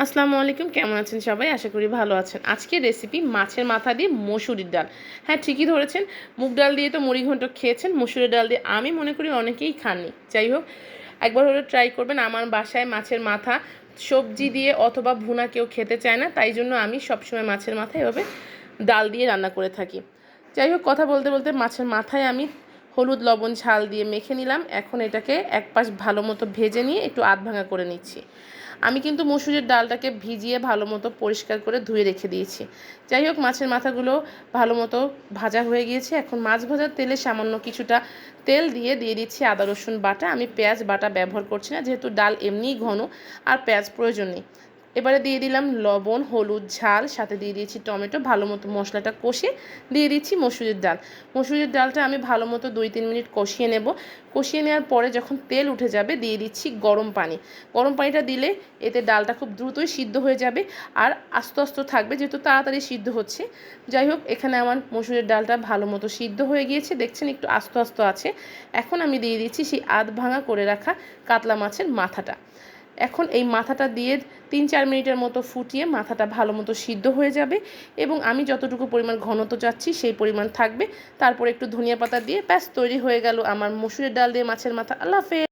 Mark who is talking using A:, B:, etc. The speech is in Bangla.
A: আসসালামু আলাইকুম, কেমন আছেন সবাই? আশা করি ভালো আছেন। আজকের রেসিপি মাছের মাথা দিয়ে মসুরির ডাল। হ্যাঁ, ঠিকই ধরেছেন। মুগ ডাল দিয়ে তো মুড়িঘণ্ট খেয়েছেন, মসুরের ডাল দিয়ে আমি মনে করি অনেকেই খাননি। যাই হোক, একবার হলে ট্রাই করবেন। আমার বাসায় মাছের মাথা সবজি দিয়ে অথবা ভুনা কেউ খেতে চায় না, তাই জন্য আমি সবসময় মাছের মাথা এভাবে ডাল দিয়ে রান্না করে থাকি। যাই হোক, কথা বলতে বলতে মাছের মাথায় আমি হলুদ লবণ ঝাল দিয়ে মেখে নিলাম। এখন এটাকে এক পাশ ভালো মতো ভেজে নিয়ে একটু আধ ভাঙা করে নিচ্ছি। আমি কিন্তু মসুরের ডালটাকে ভিজিয়ে ভালো মতো পরিষ্কার করে ধুয়ে রেখে দিয়েছি। যাই হোক, মাছের মাথাগুলো ভালো মতো ভাজা হয়ে গিয়েছে। এখন মাছ ভাজার তেলে সামান্য কিছুটা তেল দিয়ে দিচ্ছি আদা রসুন বাটা। আমি পেঁয়াজ বাটা ব্যবহার করছি না, যেহেতু ডাল এমনিই ঘন আর পেঁয়াজ প্রয়োজন নেই। এবারে দিয়ে দিলাম লবণ, হলুদ, ঝাল, সাথে দিয়ে দিয়েছি টমেটো। ভালো মতো মশলাটা কষে দিয়ে দিচ্ছি মসুরের ডাল। মসুরের ডালটা আমি ভালো মতো 2-3 মিনিট কষিয়ে নেব। কষিয়ে নেওয়ার পরে যখন তেল উঠে যাবে দিয়ে দিচ্ছি গরম পানি। গরম পানিটা দিলে এতে ডালটা খুব দ্রুতই সিদ্ধ হয়ে যাবে আর আস্তে আস্তে থাকবে, যেহেতু তাড়াতাড়ি সিদ্ধ হচ্ছে। যাই হোক, এখানে আমার মসুরের ডালটা ভালো মতো সিদ্ধ হয়ে গিয়েছে, দেখছেন একটু আস্তে আস্তে আছে। এখন আমি দিয়ে দিচ্ছি সেই আধ ভাঙা করে রাখা কাতলা মাছের মাথাটা। এখন এই মাথাটা দিয়ে 3-4 মিনিটের মতো ফুটিয়ে মাথাটা ভালো মতো সিদ্ধ হয়ে যাবে এবং আমি যতটুকু পরিমাণ ঘনত্ব চাচ্ছি সেই পরিমাণ থাকবে। তারপর একটু ধনিয়া পাতা দিয়ে ব্যাস তৈরি হয়ে গেল আমার মসুরের ডাল দিয়ে মাছের মাথা। আল্লাহ হাফেজ।